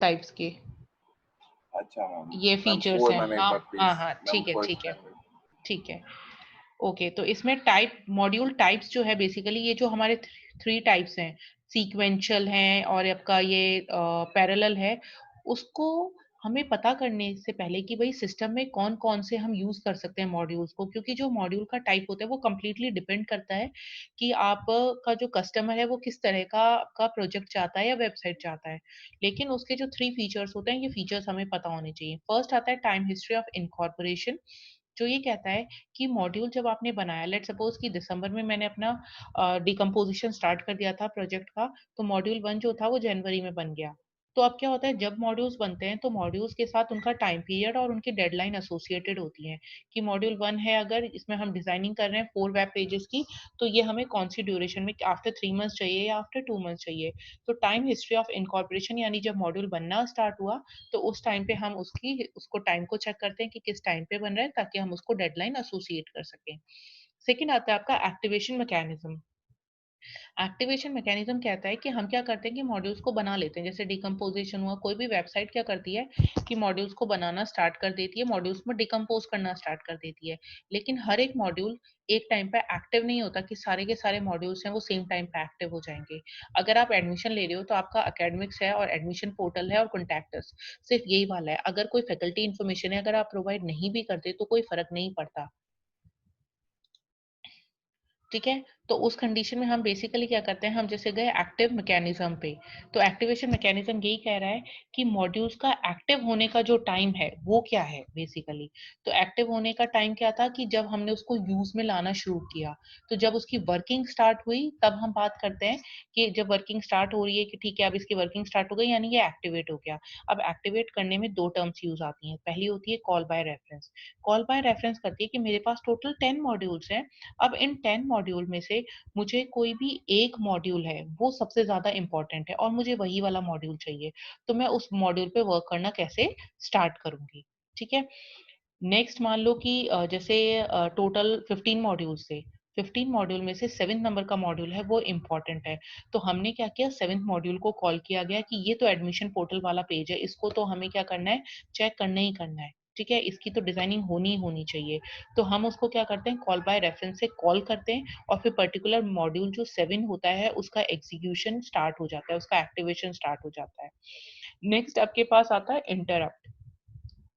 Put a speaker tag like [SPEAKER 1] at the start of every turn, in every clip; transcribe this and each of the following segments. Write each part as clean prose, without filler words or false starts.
[SPEAKER 1] Types के।
[SPEAKER 2] अच्छा ma'am,
[SPEAKER 1] ये
[SPEAKER 2] मैम
[SPEAKER 1] फीचर्स
[SPEAKER 2] फोर
[SPEAKER 1] हैं।
[SPEAKER 2] मैम, एक
[SPEAKER 1] हाँ
[SPEAKER 2] बार
[SPEAKER 1] हाँ
[SPEAKER 2] प्लीज,
[SPEAKER 1] हाँ,
[SPEAKER 2] मैम
[SPEAKER 1] ठीक है ठीक
[SPEAKER 2] फर्स्ट
[SPEAKER 1] है
[SPEAKER 2] टाइम।
[SPEAKER 1] ठीक है। ओके, तो इसमें टाइप मॉड्यूल टाइप्स जो है बेसिकली ये जो हमारे थ्री टाइप्स हैं, सीक्वेंशियल हैं और आपका ये पैरेलल है, उसको हमें पता करने से पहले कि भाई सिस्टम में कौन कौन से हम यूज कर सकते हैं मॉड्यूल्स को, क्योंकि जो मॉड्यूल का टाइप होता है वो कम्प्लीटली डिपेंड करता है कि आप का जो कस्टमर है वो किस तरह का प्रोजेक्ट चाहता है या वेबसाइट चाहता है। लेकिन उसके जो थ्री फीचर्स होते हैं, ये फीचर्स हमें पता होने चाहिए। फर्स्ट आता है टाइम हिस्ट्री ऑफ इनकॉर्पोरेशन, जो ये कहता है कि मॉड्यूल जब आपने बनाया, लेट सपोज कि दिसंबर में मैंने अपना डिकम्पोजिशन स्टार्ट कर दिया था प्रोजेक्ट का, तो मॉड्यूल 1 जो था वो जनवरी में बन गया। तो अब क्या होता है, जब मॉड्यूल्स बनते हैं तो मॉड्यूल्स के साथ उनका टाइम पीरियड और उनकी डेडलाइन एसोसिएटेड होती है कि मॉड्यूल 1 है, अगर इसमें हम डिजाइनिंग कर रहे हैं 4 वेब पेजेस की, तो ये हमें कौन सी ड्यूरेशन में, आफ्टर 3 मंथ्स चाहिए या आफ्टर 2 मंथ्स चाहिए। तो टाइम हिस्ट्री ऑफ इनकॉर्पोरेशन यानी जब मॉड्यूल बनना स्टार्ट हुआ तो उस टाइम पे हम उसको टाइम को चेक करते हैं कि किस टाइम पे बन रहा है, ताकि हम उसको डेडलाइन एसोसिएट कर सकें। सेकंड आता है आपका एक्टिवेशन मैकेनिज्म। एक्टिवेशन मैकेनिज्म कहता है कि हम क्या करते हैं कि मॉड्यूल्स को बना लेते हैं, जैसे डिकम्पोजिशन हुआ, कोई भी वेबसाइट क्या करती है कि मॉड्यूल्स को बनाना स्टार्ट कर देती है, मॉड्यूल्स में डिकम्पोज करना स्टार्ट कर देती है। लेकिन हर एक मॉड्यूल एक टाइम पे एक्टिव नहीं होता कि सारे के सारे मॉड्यूल्स हैं वो सेम टाइम पे एक्टिव हो जाएंगे। अगर आप एडमिशन ले रहे हो तो आपका एकेडमिक्स है और एडमिशन पोर्टल है और कॉन्टैक्टस, सिर्फ यही वाला है। अगर कोई फैकल्टी इन्फॉर्मेशन है, अगर आप प्रोवाइड नहीं भी करते तो कोई फर्क नहीं पड़ता। ठीक है, तो उस कंडीशन में हम बेसिकली क्या करते हैं, हम जैसे गए एक्टिव मैकेनिज्म पे, तो एक्टिवेशन मैकेनिज्म यही कह रहा है कि मॉड्यूल्स का एक्टिव होने का जो टाइम है वो क्या है बेसिकली। तो एक्टिव होने का टाइम क्या था कि जब हमने उसको यूज में लाना शुरू किया, तो जब उसकी वर्किंग स्टार्ट हुई तब हम बात करते हैं कि जब वर्किंग स्टार्ट हो रही है कि ठीक है अब इसकी वर्किंग स्टार्ट हो गई यानी ये एक्टिवेट हो गया। अब एक्टिवेट करने में दो टर्म्स यूज आती हैं, पहली होती है call by reference. Call by reference करती है कि मेरे पास टोटल 10 मॉड्यूल्स हैं, अब इन 10 मॉड्यूल में से मुझे कोई भी एक मॉड्यूल है वो सबसे ज्यादा इंपॉर्टेंट है और मुझे वही वाला मॉड्यूल चाहिए, तो मैं उस मॉड्यूल पे वर्क करना कैसे स्टार्ट करूंगी। ठीक है, नेक्स्ट मान लो कि जैसे टोटल 15 मॉड्यूल से 15 मॉड्यूल में से 7 नंबर का मॉड्यूल है वो इम्पोर्टेंट है, तो हमने क्या किया, 7th मॉड्यूल को कॉल किया गया कि ये तो एडमिशन पोर्टल वाला पेज है, इसको तो हमें क्या करना है, चेक करना ही करना है। ठीक है, इसकी तो डिजाइनिंग होनी ही होनी चाहिए। तो हम उसको क्या करते हैं, कॉल बाय रेफरेंस से कॉल करते हैं और फिर पर्टिकुलर मॉड्यूल जो 7 होता है उसका एग्जीक्यूशन स्टार्ट हो जाता है, उसका एक्टिवेशन स्टार्ट हो जाता है। नेक्स्ट आपके पास आता है इंटरप्ट।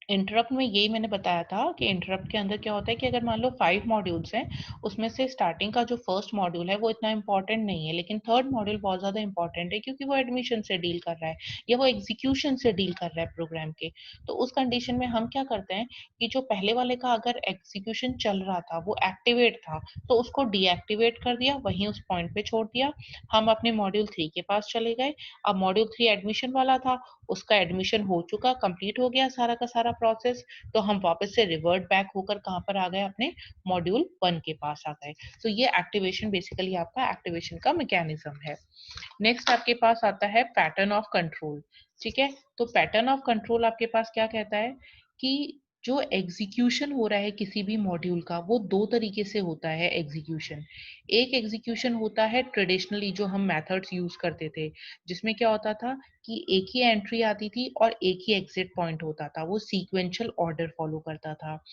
[SPEAKER 1] इंटरप्ट में यही मैंने बताया था कि इंटरप्ट के अंदर क्या होता है कि अगर मान लो 5 मॉड्यूल्स हैं, उसमें से स्टार्टिंग का जो फर्स्ट मॉड्यूल है वो इतना इंपॉर्टेंट नहीं है, लेकिन थर्ड मॉड्यूल बहुत ज्यादा इंपॉर्टेंट है क्योंकि वो एडमिशन से डील कर रहा है या वो एग्जीक्यूशन से डील कर रहा है प्रोग्राम के। तो उस कंडीशन में हम क्या करते हैं कि जो पहले वाले का अगर एग्जीक्यूशन चल रहा था, वो एक्टिवेट था, तो उसको डीएक्टिवेट कर दिया, वहीं उस पॉइंट पे छोड़ दिया। हम अपने मॉड्यूल 3 के पास चले गए। अब मॉड्यूल 3 एडमिशन वाला था, उसका एडमिशन हो चुका, कंप्लीट हो गया सारा का सारा प्रोसेस, तो हम वापस से रिवर्ट बैक होकर कहाँ पर आ गए, अपने मॉड्यूल 1 के पास आ गए। तो ये एक्टिवेशन बेसिकली आपका एक्टिवेशन का मैकेनिज्म है। नेक्स्ट आपके पास आता है पैटर्न ऑफ कंट्रोल। ठीक है, तो पैटर्न ऑफ कंट्रोल आपके पास क्या कहता है कि जो एग्जीक्यूशन हो रहा है किसी भी मॉड्यूल का, वो दो तरीके से होता है एग्जीक्यूशन। एक एग्जीक्यूशन होता है ट्रेडिशनली जो हम मेथड्स यूज करते थे, जिसमें क्या होता था कि एक ही एंट्री आती थी और एक ही एग्जिट पॉइंट होता था, वो सीक्वेंशियल ऑर्डर फॉलो करता था।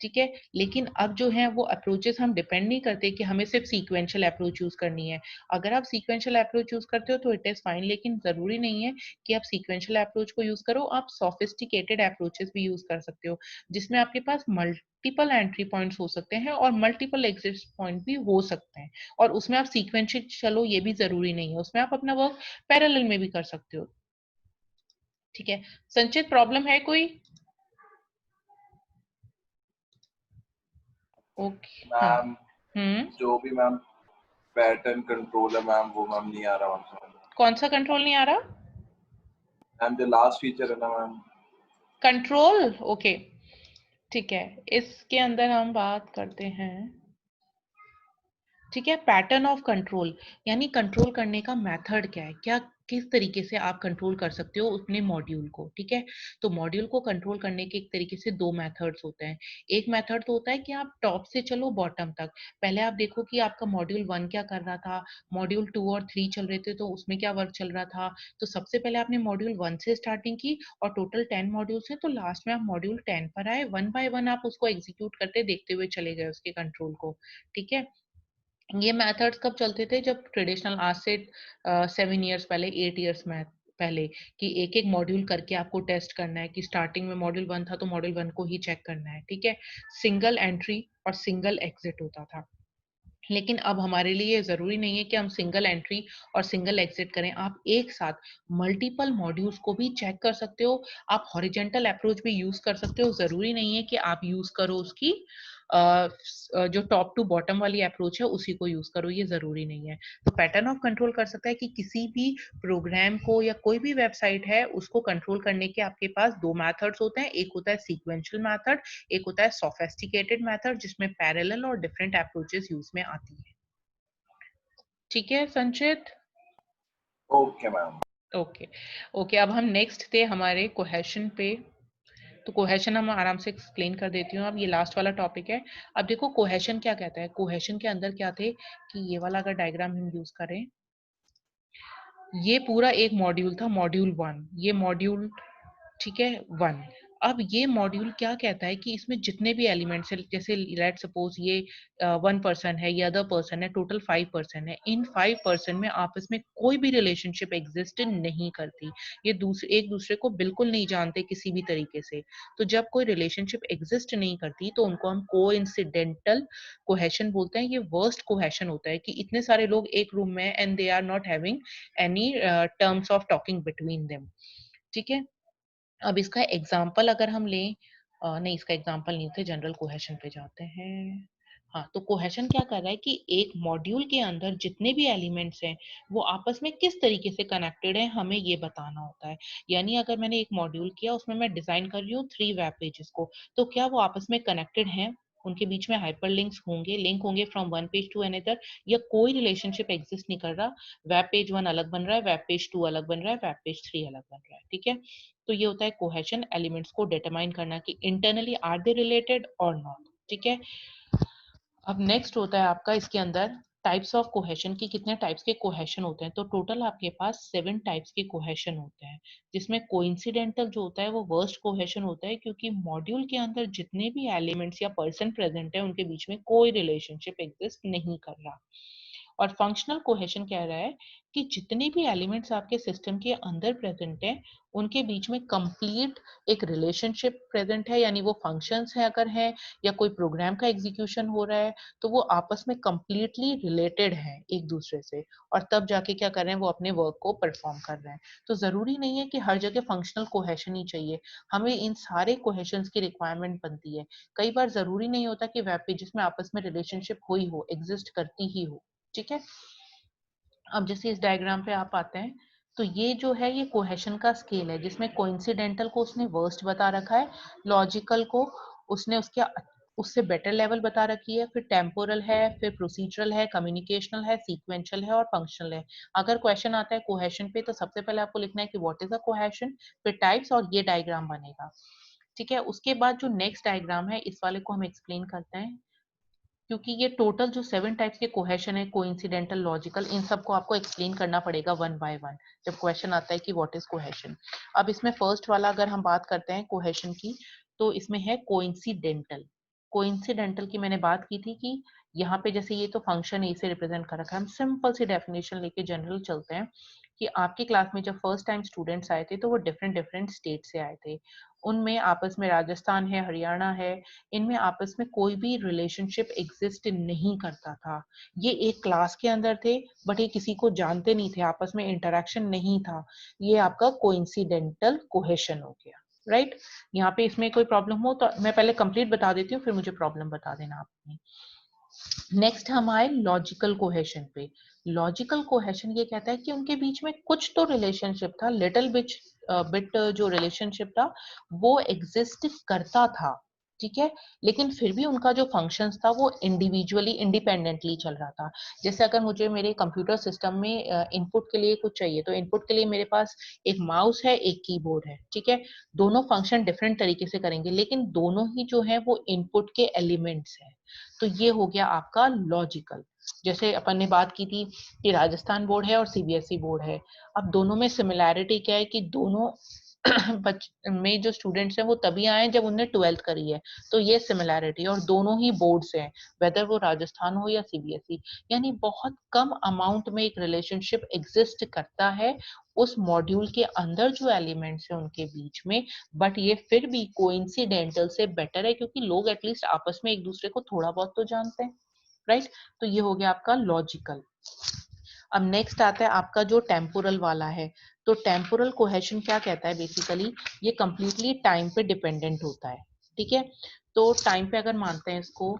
[SPEAKER 1] ठीक है, लेकिन अब जो है वो अप्रोचेस हम डिपेंड नहीं करते कि हमें सिर्फ सीक्वेंशियल अप्रोच यूज करनी है। अगर आप सीक्वेंशियल अप्रोच यूज करते हो तो इट इज फाइन, लेकिन जरूरी नहीं है कि आप सीक्वेंशियल अप्रोच को यूज करो, आप सोफिस्टिकेटेड अप्रोचेस भी यूज कर सकते हो, जिसमें आपके पास मल्टीपल एंट्री पॉइंट्स हो सकते हैं और मल्टीपल एग्जिट पॉइंट भी हो सकते हैं, और उसमें आप सीक्वेंशियल चलो ये भी जरूरी नहीं है, उसमें आप अपना वर्क पैरेलल में भी कर सकते हो। ठीक है, संचित प्रॉब्लम है कोई? ओके, हाँ।
[SPEAKER 2] मैम जो भी मैम पैटर्न कंट्रोल है मैम, वो मैम नहीं आ रहा मैम।
[SPEAKER 1] कौन सा कंट्रोल नहीं आ रहा?
[SPEAKER 2] मैम जो लास्ट फीचर है ना मैम।
[SPEAKER 1] कंट्रोल, ओके, ठीक है, इसके अंदर हम बात करते हैं। ठीक है, पैटर्न ऑफ कंट्रोल यानी कंट्रोल करने का मेथड क्या है, क्या किस तरीके से आप कंट्रोल कर सकते हो अपने मॉड्यूल को, ठीक है। तो मॉड्यूल को कंट्रोल करने के एक तरीके से दो मेथड्स होते हैं। एक मेथड तो होता है कि आप टॉप से चलो बॉटम तक। पहले आप देखो कि आपका मॉड्यूल 1 क्या कर रहा था, मॉड्यूल 2 और 3 चल रहे थे तो उसमें क्या वर्क चल रहा था। तो सबसे पहले आपने मॉड्यूल 1 से स्टार्टिंग की और टोटल 10 मॉड्यूल्स हैं, तो लास्ट में आप मॉड्यूल 10 पर आए, 1 बाय 1 आप उसको एग्जीक्यूट करते देखते हुए चले गए उसके कंट्रोल को, ठीक है। ये मेथड्स कब चलते थे, जब ट्रेडिशनल आज से 7 इयर्स पहले, 8 इयर्स में पहले, कि एक एक मॉड्यूल करके आपको टेस्ट करना है कि स्टार्टिंग में मॉड्यूल 1 था तो मॉड्यूल 1 को ही चेक करना है, ठीक है। सिंगल एंट्री और सिंगल एग्जिट होता था। लेकिन अब हमारे लिए ये ज़रूरी नहीं है कि हम सिंगल एंट्री और सिंगल एग्जिट करें। आप एक साथ मल्टीपल मॉड्यूल्स को भी चेक कर सकते हो। आप हॉरिजॉन्टल अप्रोच भी यूज़ कर सकते हो। ज़रूरी नहीं है कि आप यूज़ करो उसकी जो टॉप टू बॉटम वाली अप्रोच है उसी को यूज़ करो, ये ज़रूरी नहीं है। तो पैटर्न ऑफ कंट्रोल कर सकता है कि किसी भी प्रोग्राम को या कोई भी वेबसाइट है उसको कंट्रोल करने के आपके पास 2 मेथड्स होते हैं। एक होता है सीक्वेंशियल मेथड, एक होता है सोफिस्टिकेटेड मेथड जिसमें पैरेलल और डिफरेंट अप्रोचेस यूज में आती है। ठीक है संचित?
[SPEAKER 2] Okay ma'am.
[SPEAKER 1] ओके ओके, अब हम नेक्स्ट थे हमारे कोहेशन पे। तो कोहेशन हम आराम से एक्सप्लेन कर देती हूँ। अब ये लास्ट वाला टॉपिक है। अब देखो कोहेशन क्या कहता है। कोहेशन के अंदर क्या थे कि ये वाला अगर डायग्राम हम यूज करें, ये पूरा एक मॉड्यूल था, मॉड्यूल 1, ये मॉड्यूल, ठीक है, 1। अब ये मॉड्यूल क्या कहता है कि इसमें जितने भी एलिमेंट्स हैं, जैसे लेट सपोज ये 1 पर्सन है, ये अदर पर्सन है, टोटल 5 पर्सन है। इन 5 पर्सन में आपस में कोई भी रिलेशनशिप एग्जिस्ट नहीं करती। ये दूसरे एक दूसरे को बिल्कुल नहीं जानते किसी भी तरीके से। तो जब कोई रिलेशनशिप एग्जिस्ट नहीं करती तो उनको हम कोइंसिडेंटल कोहेशन बोलते हैं। ये वर्स्ट कोहेशन होता है कि इतने सारे लोग एक रूम में and they are not having any terms of talking between them, ठीक है। अब इसका एग्जाम्पल अगर हम लें, नहीं इसका एग्जाम्पल नहीं थे, जनरल कोहेशन पे जाते हैं। हाँ, तो कोहेशन क्या कर रहा है कि एक मॉड्यूल के अंदर जितने भी एलिमेंट्स हैं वो आपस में किस तरीके से कनेक्टेड है हमें ये बताना होता है। यानी अगर मैंने एक मॉड्यूल किया, उसमें मैं डिजाइन कर रही हूँ 3 वेब पेजेस को, तो क्या वो आपस में कनेक्टेड हैं, उनके बीच में हाइपरलिंक्स होंगे, लिंक होंगे from one page to another, या कोई रिलेशनशिप एग्जिस्ट नहीं कर रहा। वेब पेज 1 अलग बन रहा है, वेब पेज 2 अलग बन रहा है, वेब पेज 3 अलग बन रहा है, ठीक है। तो ये होता है कोहेशन, एलिमेंट्स को डिटरमाइन करना कि इंटरनली आर दे रिलेटेड और नॉट, ठीक है। अब नेक्स्ट होता है आपका इसके अंदर टाइप्स ऑफ कोहेशन की, कितने टाइप्स के कोहेशन होते हैं। तो टोटल आपके पास 7 टाइप्स के कोहेशन होते हैं, जिसमें कोइंसिडेंटल जो होता है वो वर्स्ट कोहेशन होता है, क्योंकि मॉड्यूल के अंदर जितने भी एलिमेंट्स या पर्सन प्रेजेंट है उनके बीच में कोई रिलेशनशिप एग्जिस्ट नहीं कर रहा। और फंक्शनल कोहेशन कह रहा है कि जितने भी एलिमेंट्स आपके सिस्टम के अंदर प्रेजेंट हैं उनके बीच में कंप्लीट एक रिलेशनशिप प्रेजेंट है, यानी वो फंक्शंस है अगर है या कोई प्रोग्राम का एग्जीक्यूशन हो रहा है तो वो आपस में कंप्लीटली रिलेटेड है एक दूसरे से, और तब जाके क्या कर रहे हैं वो अपने वर्क को परफॉर्म कर रहे हैं। तो जरूरी नहीं है कि हर जगह फंक्शनल कोहेशन ही चाहिए, हमें इन सारे कोहेशंस की रिक्वायरमेंट बनती है। कई बार जरूरी नहीं होता कि वेब पेजेस में आपस में रिलेशनशिप हुई हो, एग्जिस्ट करती ही हो, ठीक है। अब जैसे इस डायग्राम पे आप आते हैं, तो ये जो है ये कोहेशन का स्केल है, जिसमें कोइंसिडेंटल को उसने वर्स्ट बता रखा है, लॉजिकल को उसने उसके उससे बेटर लेवल बता रखी है, फिर टेम्पोरल है, फिर प्रोसीजरल है, कम्युनिकेशनल है, सीक्वेंशियल है और फंक्शनल है। अगर क्वेश्चन आता है कोहेशन पे तो सबसे पहले आपको लिखना है कि व्हाट इज अ कोहेशन, फिर टाइप्स, और ये डायग्राम बनेगा, ठीक है। उसके बाद जो नेक्स्ट डायग्राम है इस वाले को हम एक्सप्लेन करते हैं, क्योंकि ये टोटल जो 7 टाइप्स के कोहेशन है, कोइंसिडेंटल, लॉजिकल, इन सबको आपको एक्सप्लेन करना पड़ेगा वन बाय वन जब क्वेश्चन आता है कि व्हाट इज कोहेशन। अब इसमें फर्स्ट वाला अगर हम बात करते हैं कोहेशन की, तो इसमें है कोइंसिडेंटल। कोइंसिडेंटल की मैंने बात की थी कि यहाँ पे जैसे ये तो फंक्शन ए से रिप्रेजेंट कर रखा है, हम सिंपल सी डेफिनेशन लेके जनरल चलते हैं कि आपकी क्लास में जब फर्स्ट टाइम स्टूडेंट्स आए थे तो वो डिफरेंट डिफरेंट स्टेट से आए थे। उनमें आपस में राजस्थान है, हरियाणा है, इनमें आपस में कोई भी रिलेशनशिप एग्जिस्ट नहीं करता था। ये एक क्लास के अंदर थे बट ये किसी को जानते नहीं थे, आपस में इंटरेक्शन नहीं था। ये आपका कोइंसिडेंटल कोहेशन हो गया, राइट। यहाँ पे इसमें कोई प्रॉब्लम हो तो मैं पहले कंप्लीट बता देती हूँ, फिर मुझे प्रॉब्लम बता देना आपने। नेक्स्ट हम आए लॉजिकल कोहेशन पे। लॉजिकल कोहेशन ये कहता है कि उनके बीच में कुछ तो रिलेशनशिप था, लिटिल बिट जो रिलेशनशिप था वो एग्जिस्ट करता था, ठीक है, लेकिन फिर भी उनका जो फंक्शंस था वो इंडिविजुअली इंडिपेंडेंटली चल रहा था। जैसे अगर मुझे मेरे कंप्यूटर सिस्टम में इनपुट के लिए कुछ चाहिए, तो इनपुट के लिए मेरे पास एक माउस है, एक कीबोर्ड है, ठीक है। दोनों फंक्शन डिफरेंट तरीके से करेंगे, लेकिन दोनों ही जो है वो इनपुट के एलिमेंट्स हैं। तो ये हो गया आपका लॉजिकल। जैसे अपन ने बात की थी कि राजस्थान बोर्ड है और सीबीएसई बोर्ड है। अब दोनों में सिमिलैरिटी क्या है कि दोनों बच में जो स्टूडेंट्स हैं वो तभी आए जब उन्होंने 12th करी है। तो ये सिमिलैरिटी, और दोनों ही बोर्ड्स हैं, वेदर वो राजस्थान हो या सीबीएसई। यानी बहुत कम अमाउंट में एक रिलेशनशिप एग्जिस्ट करता है उस मॉड्यूल के अंदर जो एलिमेंट्स हैं उनके बीच में। बट ये फिर भी कोइंसिडेंटल से बेटर है, क्योंकि लोग एटलीस्ट आपस में एक दूसरे को थोड़ा बहुत तो जानते हैं, राइट। तो ये हो गया आपका लॉजिकल। अब नेक्स्ट आता है आपका जो टेम्पोरल वाला है। तो टेम्पोरल कोहेशन क्या कहता है बेसिकली, ये कंप्लीटली टाइम पे डिपेंडेंट होता है, ठीक है। तो टाइम पे अगर मानते हैं इसको,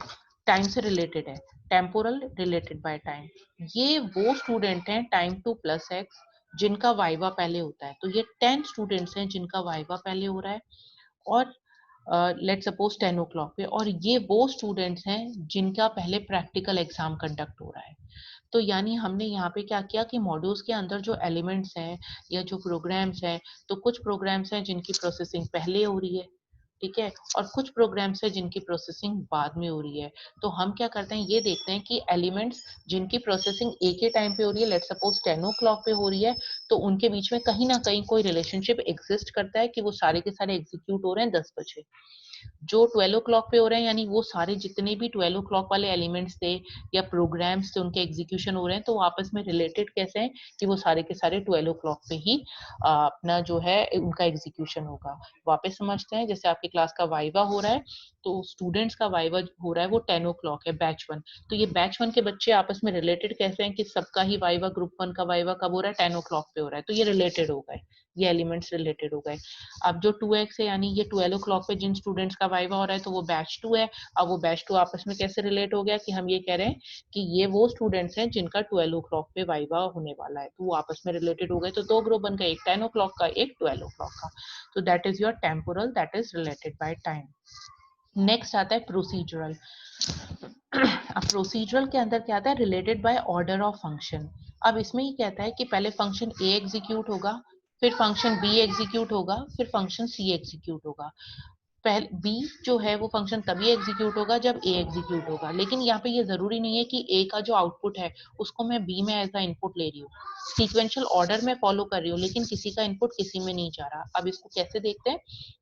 [SPEAKER 1] टाइम से रिलेटेड है, टेम्पोरल रिलेटेड बाय टाइम। ये वो स्टूडेंट हैं टाइम टू प्लस एक्स जिनका वाइवा पहले होता है। तो ये 10 स्टूडेंट्स हैं जिनका वाइवा पहले हो रहा है, और लेट सपोज 10 ओ क्लॉक पे, और ये वो स्टूडेंट्स हैं जिनका पहले प्रैक्टिकल एग्जाम कंडक्ट हो रहा है। तो यानी हमने यहाँ पे क्या किया कि मॉड्यूल्स के अंदर जो एलिमेंट्स हैं या जो प्रोग्राम्स हैं, तो कुछ प्रोग्राम्स हैं जिनकी प्रोसेसिंग पहले हो रही है, ठीक है, और कुछ प्रोग्राम्स हैं जिनकी प्रोसेसिंग बाद में हो रही है। तो हम क्या करते हैं, ये देखते हैं कि एलिमेंट्स जिनकी प्रोसेसिंग एक ही टाइम पे हो रही है, लेट सपोज 10 ओ क्लॉक पे हो रही है, तो उनके बीच में कहीं ना कहीं कोई रिलेशनशिप एग्जिस्ट करता है कि वो सारे के सारे एग्जीक्यूट हो रहे हैं 10 बजे। जो 12 ओ क्लॉक पे हो रहे हैं, यानी वो सारे जितने भी 12 ओ क्लॉक वाले एलिमेंट्स थे या प्रोग्राम्स थे उनके एग्जीक्यूशन हो रहे हैं, तो वो आपस में रिलेटेड कैसे हैं कि वो सारे के सारे 12 ओ क्लॉक पे ही अपना जो है उनका एग्जीक्यूशन होगा। वापस समझते हैं, जैसे आपकी क्लास का वाइवा हो रहा है, तो स्टूडेंट्स का वाइवा हो रहा है वो 10 ओ क्लॉक है, बैच 1। तो ये बैच 1 के बच्चे आपस में रिलेटेड कैसे हैं कि सबका ही वाइवा, ग्रुप 1 का वाइवा कब हो रहा है, 10 ओ क्लॉक पे हो रहा है, तो ये रिलेटेड हो गए, ये एलिमेंट्स रिलेटेड हो गए। अब जो 2x है, यानी ये 12 ओ क्लॉक पे जिन स्टूडेंट्स का वाइवा हो रहा है, तो वो बैच 2 है। अब वो बैच 2 आपस में कैसे रिलेट हो गया कि हम ये कह रहे हैं कि ये वो स्टूडेंट्स हैं जिनका 12 ओ क्लॉक पे वाइवा होने वाला है, तो वो आपस में रिलेटेड हो गए। तो दो ग्रुप बन गए, एक 10 ओ क्लॉक का, एक 12 ओ क्लॉक का। तो that is your temporal, that is related by time. Next आता है प्रोसीजरल। अब प्रोसीजरल के अंदर क्या आता है, related by order of function. अब इसमें ही कहता है कि पहले फंक्शन ए एग्जीक्यूट होगा, फिर फंक्शन बी एग्जीक्यूट होगा, फिर फंक्शन सी एग्जीक्यूट होगा। पहले बी जो है वो फंक्शन तभी एग्जीक्यूट होगा जब ए एग्जीक्यूट होगा, लेकिन यहाँ पे ये जरूरी नहीं है कि ए का जो आउटपुट है उसको मैं बी में एज अ इनपुट ले रही हूँ। सीक्वेंशियल ऑर्डर में फॉलो कर रही हूँ, लेकिन किसी का इनपुट किसी में नहीं जा रहा। अब इसको कैसे देखते हैं,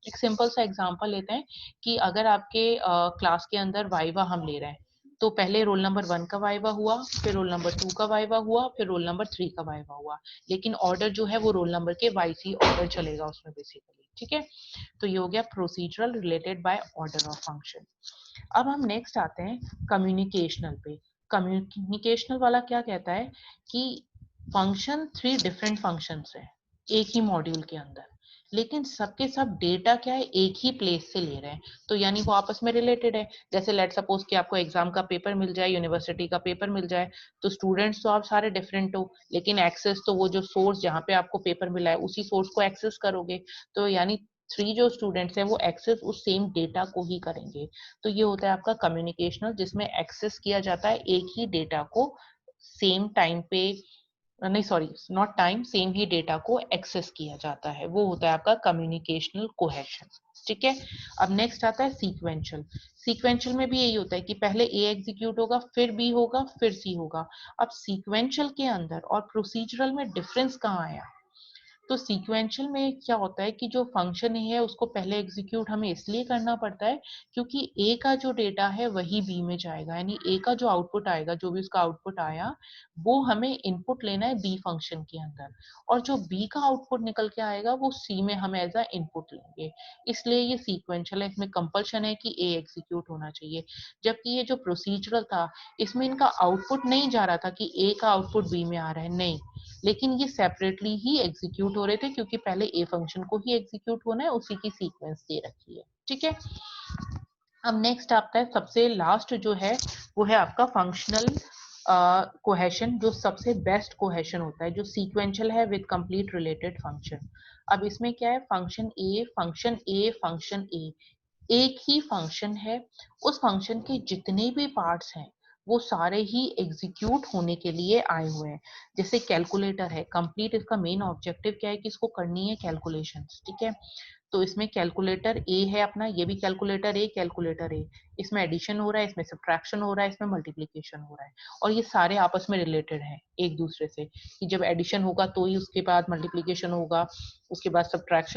[SPEAKER 1] एक सिंपल सा एग्जांपल लेते हैं कि अगर आपके क्लास के अंदर वाइवा हम ले रहे हैं, तो पहले रोल नंबर 1 का वाइवा हुआ, फिर रोल नंबर 2 का वाइवा हुआ, फिर रोल नंबर 3 का वाइवा हुआ, लेकिन ऑर्डर जो है वो रोल नंबर के वाइस ही ऑर्डर चलेगा उसमें बेसिकली, ठीक है। तो ये हो गया procedural related by order of function. अब हम नेक्स्ट आते हैं कम्युनिकेशनल पे। कम्युनिकेशनल वाला क्या कहता है कि फंक्शन 3 डिफरेंट फंक्शंस है एक ही मॉड्यूल के अंदर, लेकिन सबके सब डेटा क्या है, एक ही प्लेस से ले रहे हैं। तो यानी वो आपस में रिलेटेड है। जैसे लेट सपोज कि आपको एग्जाम का पेपर मिल जाए, यूनिवर्सिटी का पेपर मिल जाए, तो स्टूडेंट्स तो आप सारे डिफरेंट हो, लेकिन एक्सेस तो वो जो सोर्स जहाँ पे आपको पेपर मिला है उसी सोर्स को एक्सेस करोगे। तो यानी 3 जो स्टूडेंट्स हैं वो एक्सेस उस सेम डेटा को ही करेंगे। तो ये होता है आपका कम्युनिकेशनल, जिसमें एक्सेस किया जाता है एक ही डेटा को सेम टाइम पे, नहीं sorry, not time, same he data को एक्सेस किया जाता है, वो होता है आपका कम्युनिकेशनल कोहेशन, ठीक है। अब नेक्स्ट आता है सीक्वेंशियल। सीक्वेंशियल में भी यही होता है कि पहले ए एग्जीक्यूट होगा, फिर बी होगा, फिर सी होगा। अब सीक्वेंशियल के अंदर और प्रोसीजरल में डिफरेंस कहाँ आया, तो सीक्वेंशियल में क्या होता है कि जो फंक्शन है उसको पहले एग्जीक्यूट हमें इसलिए करना पड़ता है क्योंकि ए का जो डेटा है वही बी में जाएगा, यानी ए का जो आउटपुट आएगा, जो भी उसका आउटपुट आया, वो हमें इनपुट लेना है बी फंक्शन के अंदर, और जो बी का आउटपुट निकल के आएगा वो सी में हम एज अ इनपुट लेंगे। इसलिए ये सीक्वेंशियल है, इसमें कंपल्शन है कि ए एग्जीक्यूट होना चाहिए। जबकि ये जो प्रोसीजरल था, इसमें इनका आउटपुट नहीं जा रहा था कि ए का आउटपुट बी में आ रहा है, नहीं, लेकिन ये सेपरेटली ही एग्जीक्यूट हो रहे थे क्योंकि पहले ए फंक्शन को ही एग्जीक्यूट होना है, उसी की सीक्वेंस दे रखी है, ठीक है। अब नेक्स्ट आपका सबसे लास्ट जो है वो है आपका फंक्शनल कोहेशन, जो सबसे बेस्ट कोहेशन होता है, जो सीक्वेंशियल है विद कंप्लीट रिलेटेड फंक्शन। अब इसमें क्या है, function A function A function A, एक ही फंक्शन है, उस फंक्शन के जितने भी पार्ट्स हैं वो सारे ही एग्जीक्यूट होने के लिए आए हुए हैं। जैसे कैलकुलेटर है, कंप्लीट इसका मेन ऑब्जेक्टिव क्या है कि इसको करनी है कैलकुलेशंस, ठीक है। तो इसमें कैलकुलेटर ए है अपना, ये भी कैलकुलेटर ए, कैलकुलेटर ए, इसमें एडिशन हो रहा है, इसमें सब्ट्रैक्शन हो रहा है, इसमें मल्टीप्लिकेशन हो रहा है, और ये सारे आपस में रिलेटेड हैं एक दूसरे से, कि जब एडिशन होगा तो ही उसके बाद मल्टीप्लिकेशन होगा, उसके बाद सब्ट्रैक्शन